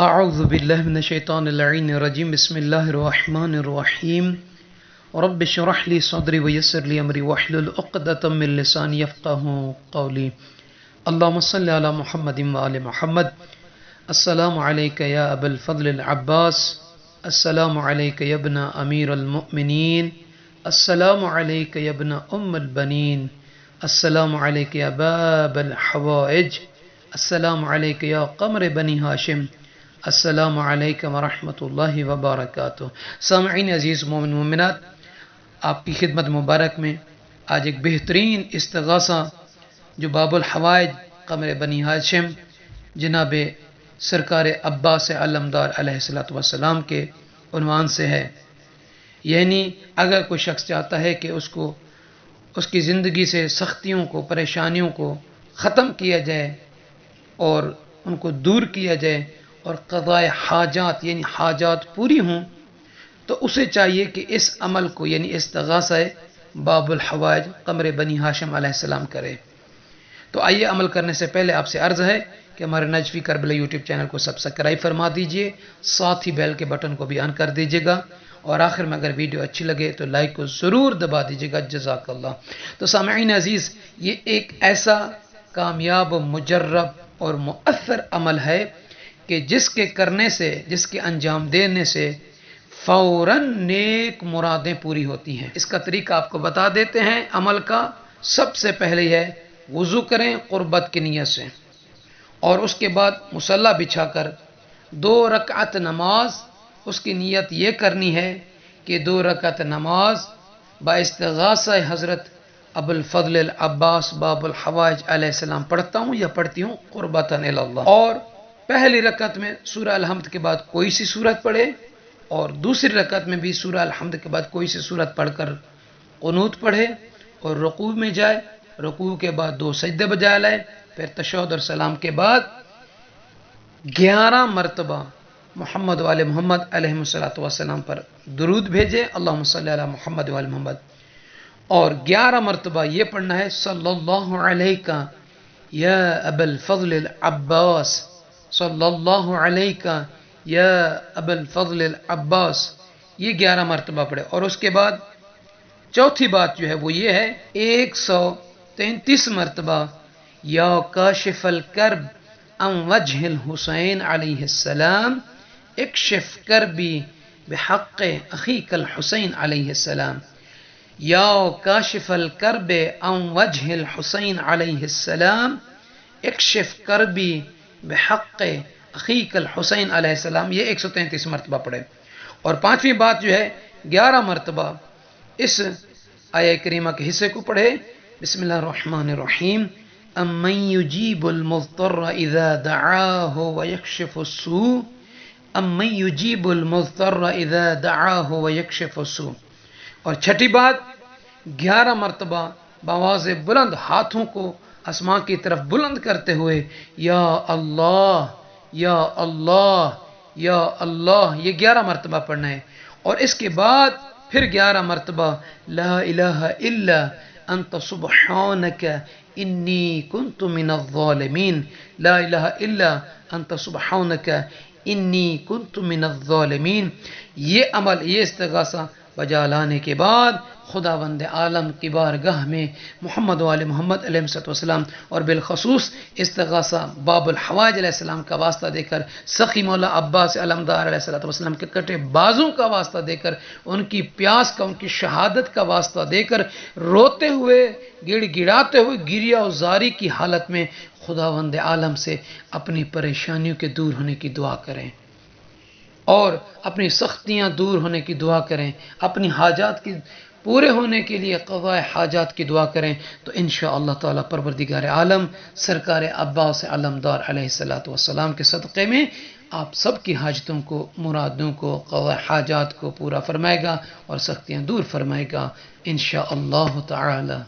اعوذ باللہ من الشیطان اللعین الرجیم بسم اللہ الرحمن الرحیم رب اشرح لی صدری ویسر لی امری واحلل عقدۃ من لسانی یفقہوا قولی اللہم صلی علی محمد وآل محمد السلام علیکہ یا ابا الفضل العباس السلام علیکہ یا ابن امیر المؤمنین السلام علیکہ یا ابن ام البنین السلام علیکہ یا باب الحوائج السلام علیکہ یا قمر بنی ہاشم السلام علیکم ورحمۃ اللہ وبرکاتہ۔ سامعین عزیز مومن مومنات، آپ کی خدمت مبارک میں آج ایک بہترین استغاثہ جو باب الحوائج قمر بنی ہاشم جناب سرکار عباس علمدار علیہ السلام کے عنوان سے ہے۔ یعنی اگر کوئی شخص چاہتا ہے کہ اس کی زندگی سے سختیوں کو، پریشانیوں کو ختم کیا جائے اور ان کو دور کیا جائے اور قضاء حاجات یعنی حاجات پوری ہوں، تو اسے چاہیے کہ اس عمل کو یعنی استغاثہ باب الحوائج قمر بنی ہاشم علیہ السلام کرے۔ تو آئیے عمل کرنے سے پہلے آپ سے عرض ہے کہ ہمارے نجفی کربلا یوٹیوب چینل کو سبسکرائب فرما دیجئے، ساتھ ہی بیل کے بٹن کو بھی آن کر دیجئے گا، اور آخر میں اگر ویڈیو اچھی لگے تو لائک کو ضرور دبا دیجئے گا، جزاک اللہ۔ تو سامعین عزیز، یہ ایک ایسا کامیاب و مجرب اور مؤثر عمل ہے کہ جس کے کرنے سے، جس کے انجام دینے سے فوراً نیک مرادیں پوری ہوتی ہیں۔ اس کا طریقہ آپ کو بتا دیتے ہیں عمل کا۔ سب سے پہلے ہے وضو کریں قربت کی نیت سے، اور اس کے بعد مصلی بچھا کر 2 رکعت نماز، اس کی نیت یہ کرنی ہے کہ 2 رکعت نماز با استغاثہ حضرت ابو الفضل العباس باب الحوائج علیہ السلام پڑھتا ہوں یا پڑھتی ہوں قربتاً الی اللہ، اور پہلی رکعت میں سورہ الحمد کے بعد کوئی سی سورت پڑھے، اور دوسری رکعت میں بھی سورہ الحمد کے بعد کوئی سی سورت پڑھ کر قنوت پڑھے، اور رکوع میں جائے، رکوع کے بعد 2 سجدے بجا لائے، پھر تشہد اور سلام کے بعد 11 مرتبہ محمد وآل محمد علیہ السلام پر درود بھیجے، اللہم صلی علی محمد وآل محمد، اور 11 مرتبہ یہ پڑھنا ہے صلی اللہ علیہ یا ابا الفضل العباس، صلی اللہ علیہ یا ابا الفضل العباس، یہ 11 مرتبہ پڑھے۔ اور اس کے بعد چوتھی بات جو ہے وہ یہ ہے 133 مرتبہ یا کاشف الکرب عن وجہ الحسین علیہ السلام اکشف کربی بحق اخیک الحسین علیہ السلام، یا کاشف الکرب عن وجہ الحسین علیہ السلام اکشف کربی بحق اخیک الحسین علیہ السلام، یہ 133 مرتبہ پڑھے۔ اور 5ویں بات جو ہے 11 مرتبہ اس آیہ کریمہ کے حصے کو پڑھے، بسم اللہ الرحمن الرحیم، امن یجیب المضطر اذا دعاہ ویکشف السوء، امن یجیب المضطر اذا دعاہ ویکشف السوء۔ اور 6ٹھی بات 11 مرتبہ بآواز بلند ہاتھوں کو آسمان کی طرف بلند کرتے ہوئے یا اللہ یا اللہ یا اللہ، یہ 11 مرتبہ پڑھنا ہے، اور اس کے بعد پھر 11 مرتبہ لا الہ الا انت سبحانک انی کنت من الظالمین، لا الہ الا انت سبحانک انی کنت من الظالمین۔ یہ عمل، یہ استغاثہ بجا لانے کے بعد خداوند عالم کی بارگاہ میں محمد وآل محمد علیہ السلام اور بالخصوص استغاثہ باب الحوائج علیہ السلام کا واسطہ دے کر، سخی مولا عباس علمدار علیہ السلام کے کٹے بازوں کا واسطہ دے کر، ان کی پیاس کا، ان کی شہادت کا واسطہ دے کر، روتے ہوئے، گڑ گڑاتے ہوئے، گریہ و زاری کی حالت میں خداوند عالم سے اپنی پریشانیوں کے دور ہونے کی دعا کریں، اور اپنی سختیاں دور ہونے کی دعا کریں، اپنی حاجات کی پورے ہونے کے لیے قضاء حاجات کی دعا کریں، تو انشاءاللہ تعالی پروردگار عالم سرکار عباس علمدار علیہ السلام کے صدقے میں آپ سب کی حاجتوں کو، مرادوں کو، قضاء حاجات کو پورا فرمائے گا اور سختیاں دور فرمائے گا انشاءاللہ تعالی۔